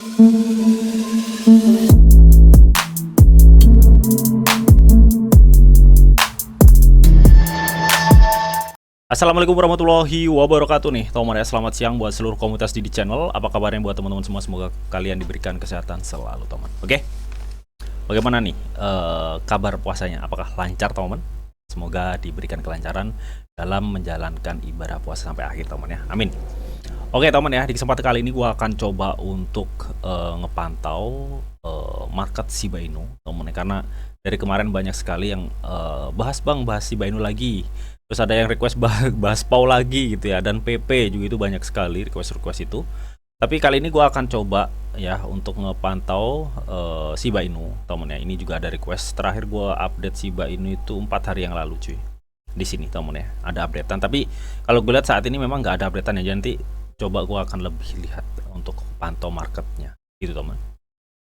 Assalamualaikum warahmatullahi wabarakatuh nih teman ya, selamat siang buat seluruh komunitas di channel. Apa kabarnya buat teman-teman semua? Semoga kalian diberikan kesehatan selalu teman. Oke, bagaimana nih kabar puasanya? Apakah lancar teman? Semoga diberikan kelancaran dalam menjalankan ibadah puasa sampai akhir teman ya, amin. Oke teman ya, di kesempatan kali ini gua akan coba untuk ngepantau market Shiba Inu teman ya, karena dari kemarin banyak sekali yang bahas Shiba Inu lagi. Terus ada yang request bahas PAU lagi gitu ya, dan PP juga, itu banyak sekali request itu. Tapi kali ini gue akan coba ya untuk ngepantau Shiba Inu temen ya. Ini juga ada request. Terakhir gue update Shiba Inu itu 4 hari yang lalu cuy. Di sini temen ya, ada updatean. Tapi kalau gue lihat saat ini memang nggak ada updatean ya. Jadi nanti coba gue akan lebih lihat untuk pantau marketnya gitu temen.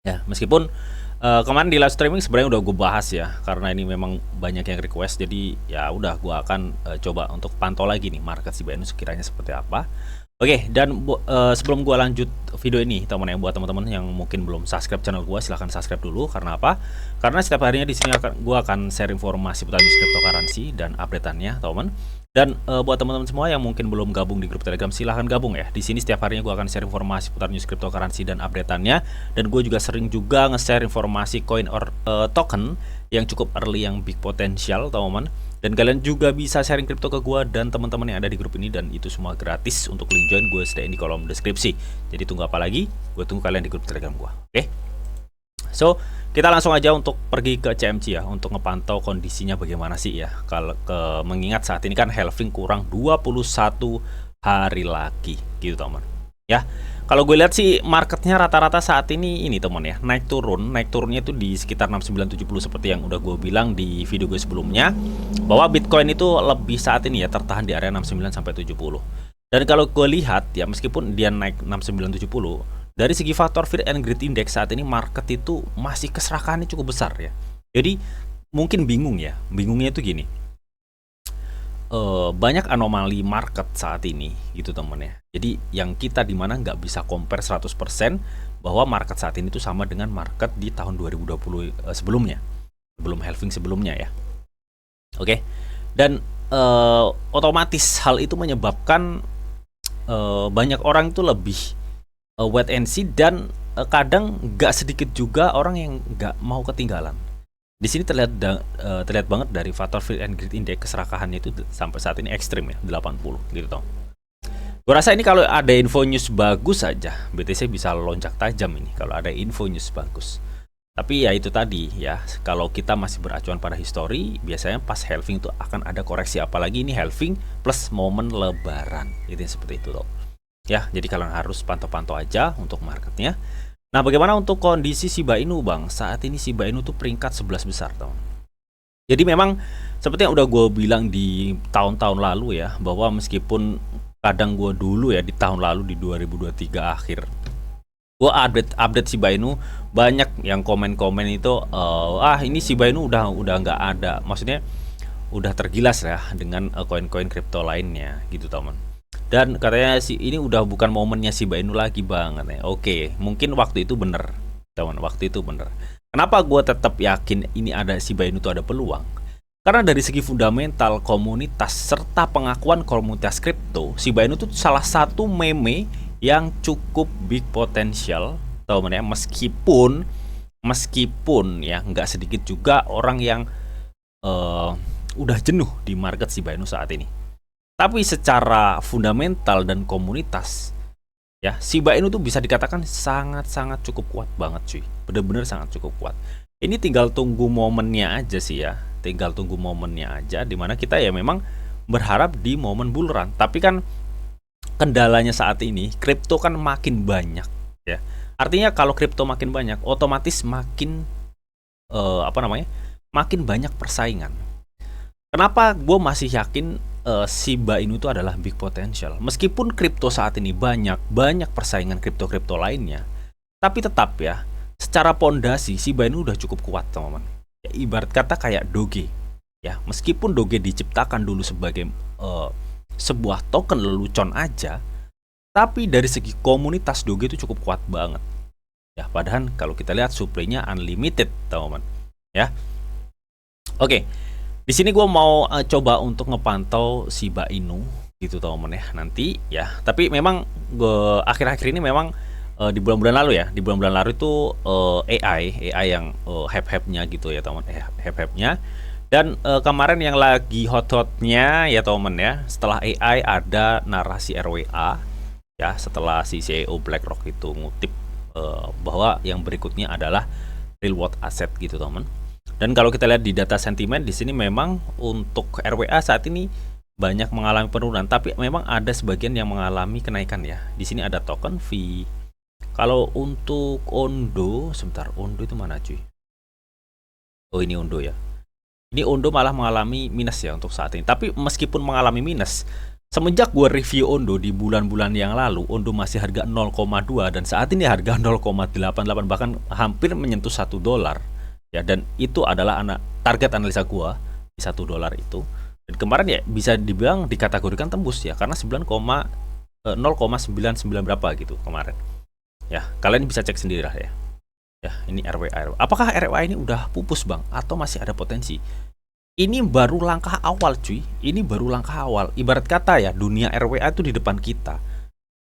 Ya meskipun kemarin di live streaming sebenarnya udah gue bahas ya, karena ini memang banyak yang request, jadi ya udah gue akan coba untuk pantau lagi nih market Shiba Inu sekiranya seperti apa. Oke, dan sebelum gue lanjut video ini teman ya, buat teman-teman yang mungkin belum subscribe channel gue, silahkan subscribe dulu. Karena apa? Karena setiap harinya di sini gue akan share informasi putar cryptocurrency dan updateannya teman. Dan buat teman-teman semua yang mungkin belum gabung di grup Telegram, silahkan gabung ya. Di sini setiap harinya gue akan share informasi putar news cryptocurrency dan updateannya. Dan gue juga sering juga nge-share informasi coin or token yang cukup early, yang big potential teman-teman. Dan kalian juga bisa sharing kripto ke gue dan teman-teman yang ada di grup ini, dan itu semua gratis. Untuk link join gue sediain di kolom deskripsi. Jadi tunggu apa lagi? Gue tunggu kalian di grup Telegram gue. Oke? So, kita langsung aja untuk pergi ke CMC ya, untuk ngepantau kondisinya bagaimana sih ya. Kalau mengingat saat ini kan halving kurang 21 hari lagi gitu teman. Ya, kalau gue lihat sih marketnya rata-rata saat ini teman ya, naik turunnya itu di sekitar 6970 seperti yang udah gue bilang di video gue sebelumnya, bahwa Bitcoin itu lebih saat ini ya tertahan di area 69 sampai 70. Dan kalau gue lihat ya, meskipun dia naik 6970, dari segi faktor Fear and Greed Index saat ini market itu masih keserakahannya cukup besar ya. Jadi mungkin bingung ya, bingungnya itu gini, banyak anomali market saat ini gitu temen ya. Jadi yang kita dimana nggak bisa compare 100% bahwa market saat ini itu sama dengan market di tahun 2020 sebelumnya, sebelum halving sebelumnya ya. Oke, dan otomatis hal itu menyebabkan banyak orang itu lebih wait and see, dan kadang nggak sedikit juga orang yang nggak mau ketinggalan. Di sini terlihat banget dari faktor Fear and Greed Index, keserakahannya itu sampai saat ini ekstrim ya, 80 gitu toh. Gue rasa ini kalau ada info news bagus saja, BTC bisa lonjak tajam ini kalau ada info news bagus. Tapi ya itu tadi ya, kalau kita masih beracuan pada histori, biasanya pas halving itu akan ada koreksi, apalagi ini halving plus momen lebaran, itu seperti itu loh. Ya, jadi kalian harus pantau-pantau aja untuk marketnya. Nah, bagaimana untuk kondisi Shiba Inu bang? Saat ini Shiba Inu tuh peringkat 11 besar teman. Jadi memang seperti yang udah gue bilang di tahun-tahun lalu ya, bahwa meskipun kadang gue dulu ya di tahun lalu di 2023 akhir, gue update Shiba Inu, banyak yang komen-komen itu ini Shiba Inu udah nggak ada, maksudnya udah tergilas ya dengan koin-koin kripto lainnya gitu teman. Dan katanya ini udah bukan momennya Shiba Inu lagi banget ya. Oke, mungkin waktu itu bener teman, waktu itu bener. Kenapa gue tetap yakin ini ada Shiba Inu itu ada peluang? Karena dari segi fundamental, komunitas, serta pengakuan komunitas kripto, Shiba Inu itu salah satu meme yang cukup big potential teman ya. Meskipun ya nggak sedikit juga orang yang udah jenuh di market Shiba Inu saat ini. Tapi secara fundamental dan komunitas ya, Shiba Inu tuh bisa dikatakan sangat-sangat cukup kuat banget cuy. Bener-bener sangat cukup kuat. Ini tinggal tunggu momennya aja sih ya. Tinggal tunggu momennya aja, dimana kita ya memang berharap di momen bull run. Tapi kan kendalanya saat ini kripto kan makin banyak ya. Artinya kalau kripto makin banyak, otomatis makin makin banyak persaingan. Kenapa gue masih yakin Shiba Inu itu adalah big potential? Meskipun kripto saat ini banyak persaingan kripto-kripto lainnya, tapi tetap ya, secara pondasi Shiba Inu udah cukup kuat teman-teman. Ya, ibarat kata kayak Doge ya, meskipun Doge diciptakan dulu sebagai sebuah token lelucon aja, tapi dari segi komunitas Doge itu cukup kuat banget. Ya, padahal kalau kita lihat supply-nya unlimited, teman-teman. Ya. Oke. Di sini gue mau coba untuk ngepantau Shiba Inu gitu, teman-teman ya. Nanti ya. Tapi memang akhir-akhir ini memang di bulan-bulan lalu ya, di bulan-bulan lalu itu AI yang hype-hype-nya gitu ya, teman-teman. Hype-hype-nya. Dan kemarin yang lagi hot-hotnya ya, teman-teman ya, setelah AI ada narasi RWA ya, setelah si CEO BlackRock itu ngutip bahwa yang berikutnya adalah real world asset gitu, teman. Dan kalau kita lihat di data sentimen di sini memang untuk RWA saat ini banyak mengalami penurunan, tapi memang ada sebagian yang mengalami kenaikan ya. Di sini ada token fee. Kalau untuk Ondo, sebentar, Ondo itu mana cuy? Oh, ini Ondo ya. Ini Ondo malah mengalami minus ya untuk saat ini. Tapi meskipun mengalami minus, semenjak gue review Ondo di bulan-bulan yang lalu, Ondo masih harga 0,2 dan saat ini harga 0,88, bahkan hampir menyentuh $1 ya. Dan itu adalah target analisa gue di $1 itu. Dan kemarin ya bisa dibilang dikategorikan tembus ya, karena 0,99 berapa gitu kemarin. Ya, kalian bisa cek sendiri lah ya. Ya, ini RWA. Apakah RWA ini udah pupus bang? Atau masih ada potensi? Ini baru langkah awal cuy. Ini baru langkah awal. Ibarat kata ya, dunia RWA itu di depan kita.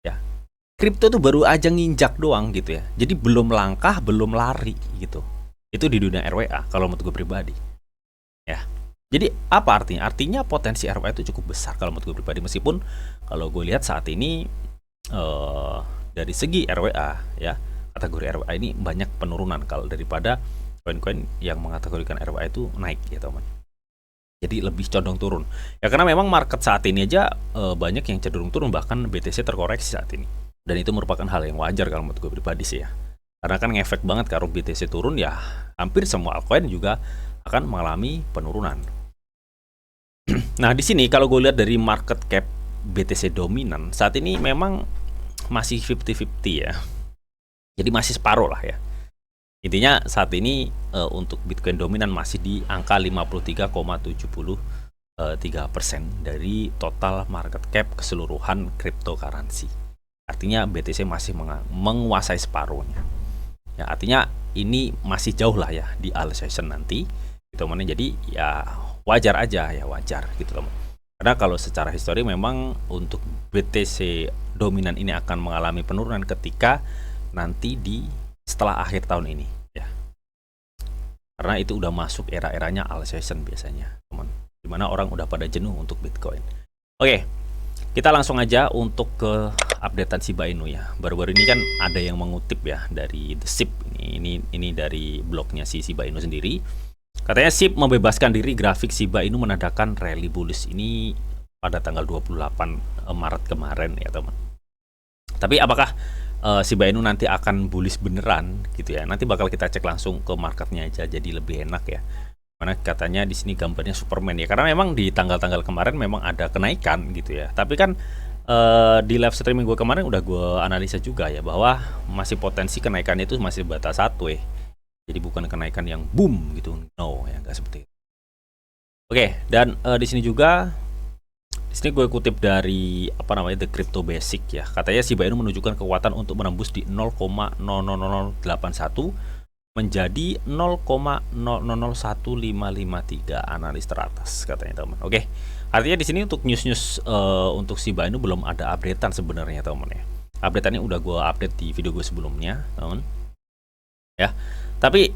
Ya, kripto itu baru aja nginjak doang gitu ya. Jadi belum langkah, belum lari gitu. Itu di dunia RWA kalau menurut gue pribadi. Ya. Jadi apa artinya? Artinya potensi RWA itu cukup besar kalau menurut gue pribadi. Meskipun kalau gue lihat saat ini dari segi RWA ya, kategori RWA ini banyak penurunan kalau daripada koin-koin yang mengategorikan RWA itu naik ya, teman. Jadi lebih condong turun. Ya karena memang market saat ini aja banyak yang cenderung turun, bahkan BTC terkoreksi saat ini. Dan itu merupakan hal yang wajar kalau menurut gue pribadi sih ya. Karena kan ngefek banget kalau BTC turun ya, hampir semua altcoin juga akan mengalami penurunan. Nah, di sini kalau gue lihat dari market cap BTC dominan saat ini memang masih 50-50 ya. Jadi masih separuh lah ya. Intinya saat ini untuk Bitcoin dominan masih di angka 53,73% dari total market cap keseluruhan cryptocurrency. Artinya BTC masih menguasai separuhnya. Ya, artinya ini masih jauh lah ya di all session nanti, gitu teman. Jadi ya wajar aja ya, wajar gitu teman. Karena kalau secara histori memang untuk BTC dominan ini akan mengalami penurunan ketika nanti setelah akhir tahun ini ya, karena itu udah masuk era-eranya all session biasanya, teman, dimana orang udah pada jenuh untuk Bitcoin. Oke, kita langsung aja untuk ke updatean Shiba Inu ya. Baru-baru ini kan ada yang mengutip ya dari The SIP ini dari blognya si Shiba Inu sendiri. Katanya SIP membebaskan diri, grafik Shiba Inu menandakan rally bullish ini pada tanggal 28 Maret kemarin ya, teman. Tapi apakah Shiba Inu nanti akan bullish beneran gitu ya? Nanti bakal kita cek langsung ke marketnya aja, jadi lebih enak ya. Mana katanya di sini gambarnya Superman ya, karena memang di tanggal-tanggal kemarin memang ada kenaikan gitu ya. Tapi kan di live streaming gue kemarin udah gue analisa juga ya, bahwa masih potensi kenaikan itu masih batas satu ya. Jadi bukan kenaikan yang boom gitu, no ya, nggak seperti itu. Oke, dan di sini juga. Di sini gue kutip dari The Crypto Basic ya. Katanya Shiba Inu menunjukkan kekuatan untuk menembus di 0,00081 menjadi 0,001553 analis teratas katanya, teman. Oke. Artinya di sini untuk news untuk Shiba Inu belum ada updatean sebenarnya, teman ya. Updateannya udah gue update di video gue sebelumnya, teman. Ya. Tapi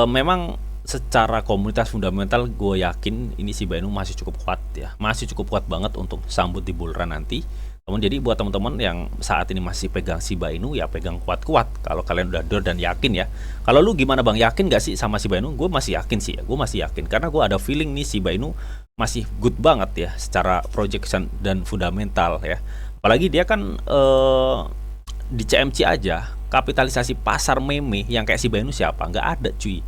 memang secara komunitas fundamental gue yakin ini Shiba Inu masih cukup kuat ya, masih cukup kuat banget untuk sambut di bull run nanti. Namun jadi buat teman-teman yang saat ini masih pegang Shiba Inu ya pegang kuat-kuat. Kalau kalian udah door dan yakin ya. Kalau lu gimana bang, yakin gak sih sama Shiba Inu? Gue masih yakin sih ya, gue masih yakin karena gue ada feeling nih Shiba Inu masih good banget ya secara projection dan fundamental ya. Apalagi dia kan di CMC aja kapitalisasi pasar meme yang kayak Shiba Inu siapa? Nggak ada cuy.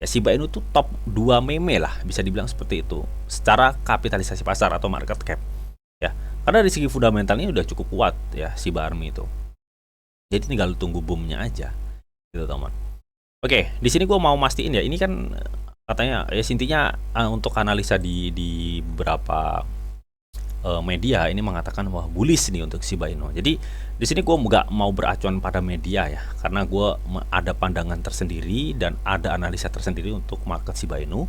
Ya, Shiba Inu tuh top 2 meme lah, bisa dibilang seperti itu secara kapitalisasi pasar atau market cap ya, karena dari segi fundamentalnya udah cukup kuat ya Shiba Army itu. Jadi tinggal tunggu boomnya aja gitu, teman. Oke, di sini gue mau mastiin ya, ini kan katanya ya intinya untuk analisa di beberapa media ini mengatakan wah bullish nih untuk Shiba Inu. Jadi di sini gue nggak mau beracuan pada media ya, karena gue ada pandangan tersendiri dan ada analisa tersendiri untuk market Shiba Inu.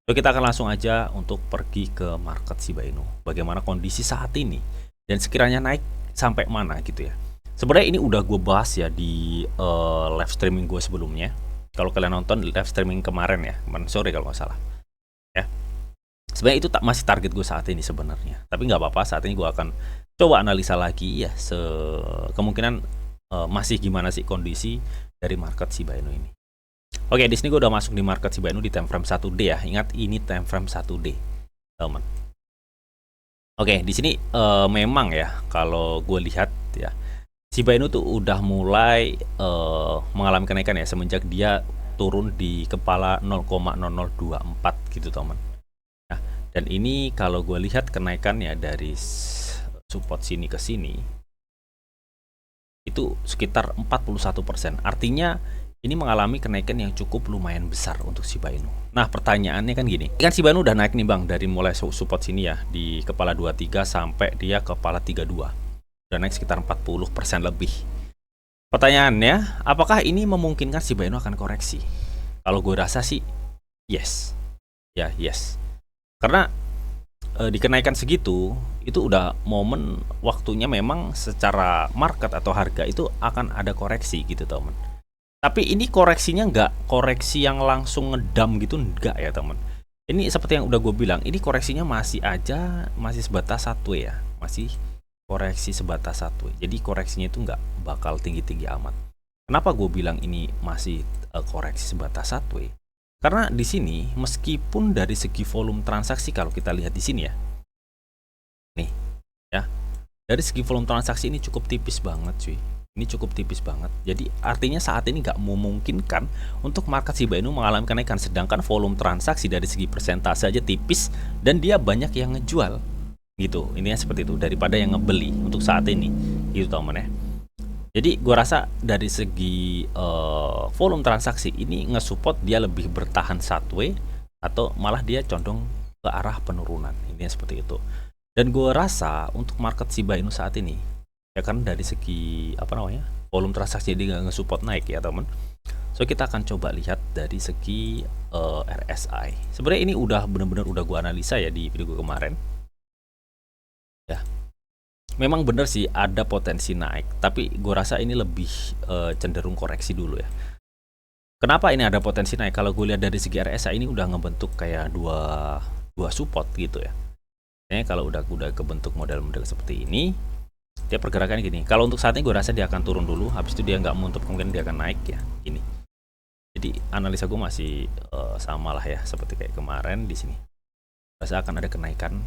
So kita akan langsung aja untuk pergi ke market Shiba Inu. Bagaimana kondisi saat ini dan sekiranya naik sampai mana gitu ya. Sebenarnya ini udah gue bahas ya di live streaming gue sebelumnya. Kalau kalian nonton live streaming kemarin ya, kemarin sore kalau nggak salah. Ya. Sebenarnya itu masih target gue saat ini sebenarnya. Tapi nggak apa-apa, saat ini gue akan coba analisa lagi ya. Kemungkinan masih gimana sih kondisi dari market Shiba Inu ini. Oke, di sini gue udah masuk di market Shiba Inu di time frame 1D ya. Ingat ini time frame 1D, teman. Oke, di sini memang ya kalau gue lihat ya, Shiba Inu tuh udah mulai mengalami kenaikan ya semenjak dia turun di kepala 0,0024 gitu, teman. Nah, dan ini kalau gue lihat kenaikannya dari support sini ke sini itu sekitar 41%. Artinya ini mengalami kenaikan yang cukup lumayan besar untuk Shiba Inu. Nah, pertanyaannya kan gini. Kan Shiba Inu udah naik nih Bang dari mulai support sini ya di kepala 23 sampai dia kepala 32. Udah naik sekitar 40% lebih. Pertanyaannya, apakah ini memungkinkan Shiba Inu akan koreksi? Kalau gue rasa sih yes. Ya, yes. Karena dikenaikan segitu itu udah momen waktunya memang secara market atau harga itu akan ada koreksi gitu, teman. Tapi ini koreksinya nggak koreksi yang langsung ngedam gitu, nggak ya teman. Ini seperti yang udah gue bilang, ini koreksinya masih sebatas satu ya, masih koreksi sebatas satu. Jadi koreksinya itu nggak bakal tinggi-tinggi amat. Kenapa gue bilang ini masih koreksi sebatas satu ya? Karena di sini meskipun dari segi volume transaksi kalau kita lihat di sini ya, nih ya, dari segi volume transaksi ini cukup tipis banget cuy. Ini cukup tipis banget. Jadi artinya saat ini nggak memungkinkan untuk market Shiba Inu mengalami kenaikan, sedangkan volume transaksi dari segi persentase aja tipis dan dia banyak yang ngejual gitu. Intinya seperti itu daripada yang ngebeli untuk saat ini gitu teman ya. Jadi gua rasa dari segi volume transaksi ini nge-support dia lebih bertahan sideways atau malah dia condong ke arah penurunan. Intinya seperti itu. Dan gua rasa untuk market Shiba Inu saat ini ya kan dari segi volume transaksi dia nggak nge-support naik ya teman. So kita akan coba lihat dari segi RSI. Sebenarnya ini udah benar-benar udah gua analisa ya di video gua kemarin. Ya. Memang bener sih ada potensi naik, tapi gue rasa ini lebih cenderung koreksi dulu ya. Kenapa ini ada potensi naik? Kalau gue lihat dari segi RSI ini udah ngebentuk kayak dua support gitu ya. Kalau udah kebentuk model-model seperti ini, dia pergerakan gini. Kalau untuk saat ini gue rasa dia akan turun dulu, habis itu dia nggak menutup kemungkinan dia akan naik ya. Ini. Jadi analisa gue masih sama lah ya, seperti kayak kemarin di sini. Rasa akan ada kenaikan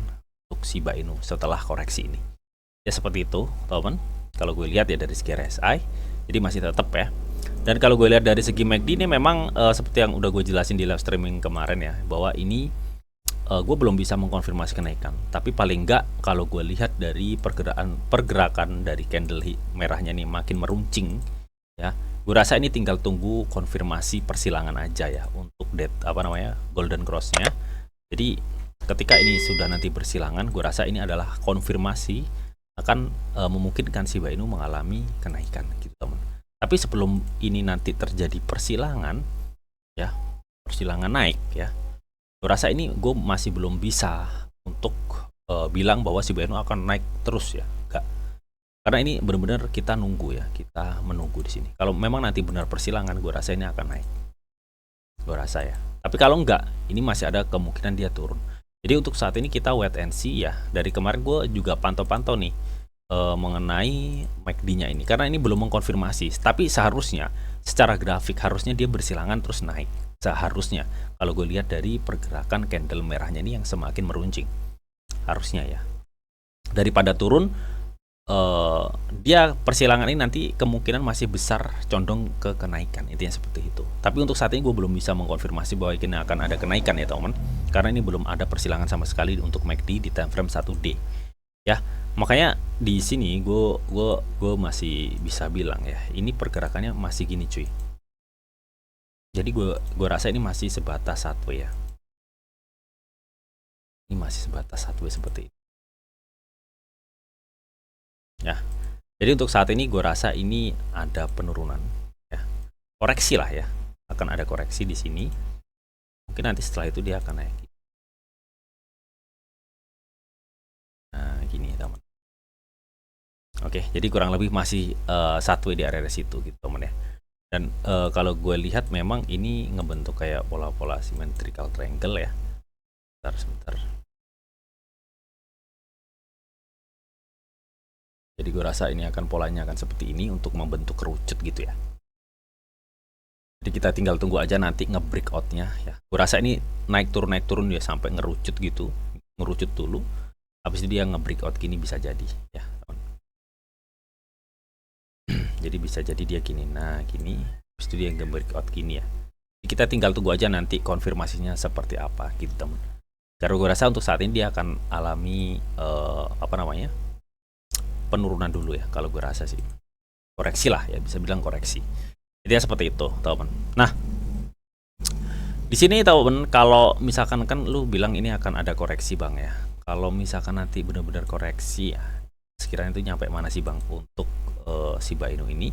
untuk Shiba Inu setelah koreksi ini. Ya seperti itu teman, kalau gue lihat ya dari segi RSI, jadi masih tetap ya. Dan kalau gue lihat dari segi MACD ini memang seperti yang udah gue jelasin di live streaming kemarin ya, bahwa ini gue belum bisa mengkonfirmasi kenaikan. Tapi paling enggak kalau gue lihat dari pergerakan dari candle merahnya nih makin meruncing ya, gue rasa ini tinggal tunggu konfirmasi persilangan aja ya untuk golden cross-nya. Jadi ketika ini sudah nanti bersilangan, gue rasa ini adalah konfirmasi akan memungkinkan Shiba Inu mengalami kenaikan gitu teman. Tapi sebelum ini nanti terjadi persilangan ya, persilangan naik ya, gue rasa ini gue masih belum bisa untuk bilang bahwa Shiba Inu akan naik terus ya, enggak. Karena ini benar-benar kita nunggu ya, kita menunggu di sini. Kalau memang nanti benar persilangan, gue rasa ini akan naik, gue rasa ya. Tapi kalau enggak, ini masih ada kemungkinan dia turun. Jadi untuk saat ini kita wait and see ya. Dari kemarin gue juga pantau-pantau nih mengenai MACD-nya ini, karena ini belum mengkonfirmasi. Tapi seharusnya secara grafik harusnya dia bersilangan terus naik. Seharusnya kalau gue lihat dari pergerakan candle merahnya ini yang semakin meruncing, harusnya ya. Daripada turun, dia persilangan ini nanti kemungkinan masih besar condong ke kenaikan, intinya seperti itu. Tapi untuk saat ini gue belum bisa mengkonfirmasi bahwa ini akan ada kenaikan ya teman, karena ini belum ada persilangan sama sekali untuk MACD di time frame 1D ya. Makanya di sini gue masih bisa bilang ya, ini pergerakannya masih gini cuy. Jadi gue rasa ini masih sebatas satu ya. Ini masih sebatas satu seperti itu. Ya. Jadi untuk saat ini gue rasa ini ada penurunan, ya. Koreksi lah ya. Akan ada koreksi di sini. Mungkin nanti setelah itu dia akan naik. Nah, gini teman. Oke, jadi kurang lebih masih satu di area situ gitu teman ya. Dan kalau gue lihat memang ini ngebentuk kayak pola-pola symmetrical triangle ya. Sebentar. Jadi gue rasa ini akan polanya akan seperti ini untuk membentuk kerucut gitu ya. Jadi kita tinggal tunggu aja nanti nge-breakout-nya ya. Gue rasa ini naik turun ya sampai ngerucut gitu, ngerucut dulu. Habis itu dia nge-breakout gini bisa jadi ya. Jadi bisa jadi dia gini. Nah, gini. Habis itu dia nge-breakout gini ya. Jadi kita tinggal tunggu aja nanti konfirmasinya seperti apa gitu teman. Karena gue rasa untuk saat ini dia akan alami penurunan dulu ya, kalau gue rasa sih. Koreksi lah ya, bisa bilang koreksi. Jadi ya seperti itu, teman. Nah, di sini teman, kalau misalkan kan lu bilang ini akan ada koreksi bang ya. Kalau misalkan nanti benar-benar koreksi ya, sekiranya itu nyampe mana sih bang untuk Shiba Inu ini?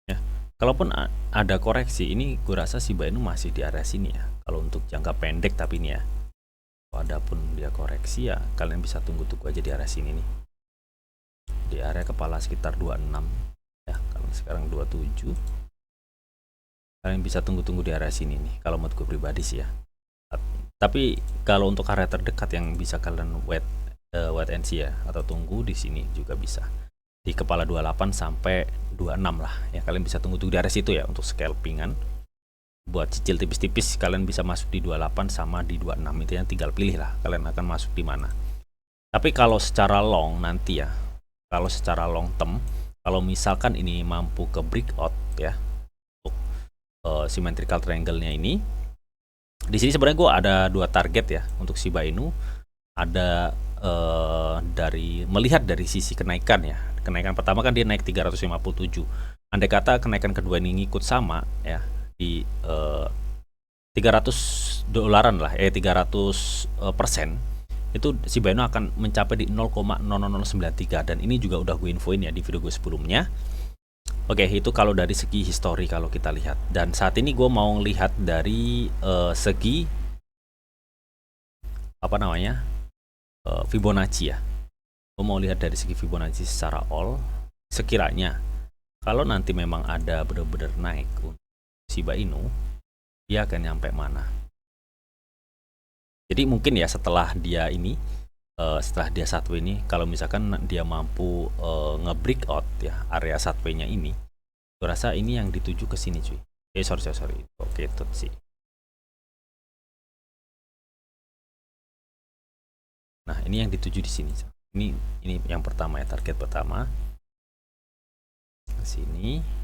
Ya, kalaupun ada koreksi ini, gue rasa Shiba Inu masih di area sini ya. Kalau untuk jangka pendek tapi ini ya. Adapun dia koreksi ya kalian bisa tunggu-tunggu aja di area sini nih, di area kepala sekitar 26 ya. Kalau sekarang 27, kalian bisa tunggu-tunggu di area sini nih kalau menurut gue pribadi sih ya. Tapi kalau untuk area terdekat yang bisa kalian wait and see ya, atau tunggu di sini juga bisa di kepala 28 sampai 26 lah ya. Kalian bisa tunggu-tunggu di area situ ya untuk scalpingan. Buat cicil tipis-tipis kalian bisa masuk di 28 sama di 26, itu yang tinggal pilih lah kalian akan masuk di mana. Tapi kalau secara long nanti ya, kalau secara long term, kalau misalkan ini mampu ke breakout ya untuk symmetrical triangle-nya ini, di sini sebenarnya gue ada dua target ya untuk Shiba Inu. Ada dari melihat dari sisi kenaikan ya. Kenaikan pertama kan dia naik 357. Andai kata kenaikan kedua ini ngikut sama ya, di $300 lah 300% itu Shiba Inu akan mencapai di 0,00093, dan ini juga udah gue infoin ya di video gue sebelumnya. Oke, itu kalau dari segi histori kalau kita lihat. Dan saat ini gue mau lihat dari segi Fibonacci ya. Gue mau lihat dari segi Fibonacci secara all. Sekiranya kalau nanti memang ada benar-benar naik Shiba Inu, dia akan nyampe mana? Jadi mungkin ya setelah dia ini, setelah dia satwe ini, kalau misalkan dia mampu nge-breakout ya area satwe-nya ini, gue rasa ini yang dituju ke sini cuy. Sorry. Oke, itu sih. Nah, ini yang dituju di sini. Ini yang pertama ya, target pertama. Ke sini.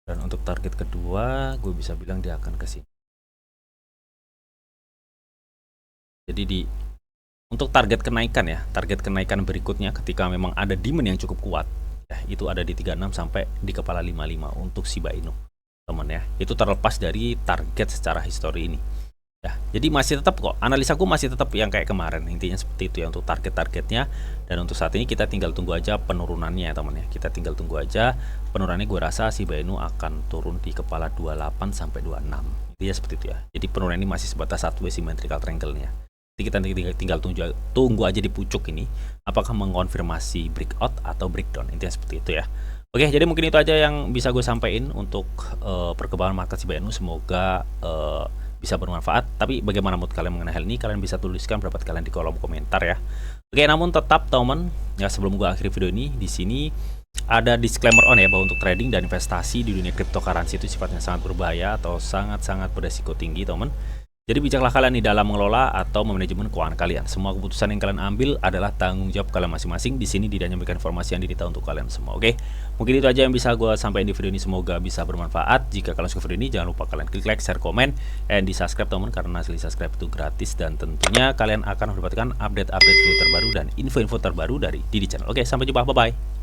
Dan untuk target kedua, gue bisa bilang dia akan ke sini. Jadi untuk target kenaikan ya, target kenaikan berikutnya ketika memang ada demand yang cukup kuat, ya, itu ada di 36 sampai di kepala 55 untuk Shiba Inu, teman ya. Itu terlepas dari target secara histori ini. Ya, jadi masih tetap kok, analisaku masih tetap yang kayak kemarin, intinya seperti itu ya untuk target-targetnya. Dan untuk saat ini kita tinggal tunggu aja penurunannya ya teman ya, kita tinggal tunggu aja penurunannya. Gue rasa Shiba Inu akan turun di kepala 28 sampai 26, intinya seperti itu ya. Jadi penurunan ini masih sebatas satu symmetrical triangle-nya. Jadi kita tinggal tunggu aja di pucuk ini apakah mengkonfirmasi breakout atau breakdown, intinya seperti itu ya. Oke, jadi mungkin itu aja yang bisa gue sampaikan untuk perkembangan market Shiba Inu. Semoga bisa bermanfaat. Tapi bagaimana menurut kalian mengenai hal ini? Kalian bisa tuliskan pendapat kalian di kolom komentar ya. Oke, namun tetap teman ya, sebelum gue akhiri video ini, di sini ada disclaimer on ya, bahwa untuk trading dan investasi di dunia cryptocurrency itu sifatnya sangat berbahaya atau sangat-sangat beresiko tinggi teman. Jadi bijaklah kalian di dalam mengelola atau memanajemen keuangan kalian. Semua keputusan yang kalian ambil adalah tanggung jawab kalian masing-masing. Di sini tidak menyampaikan informasi yang diminta untuk kalian semua. Oke, mungkin itu aja yang bisa gue sampaikan di video ini. Semoga bisa bermanfaat. Jika kalian suka video ini, jangan lupa kalian klik like, share, komen, dan di subscribe teman, karena hasil subscribe itu gratis dan tentunya kalian akan mendapatkan update-update video terbaru dan info-info terbaru dari Didi Channel. Oke, sampai jumpa, bye bye.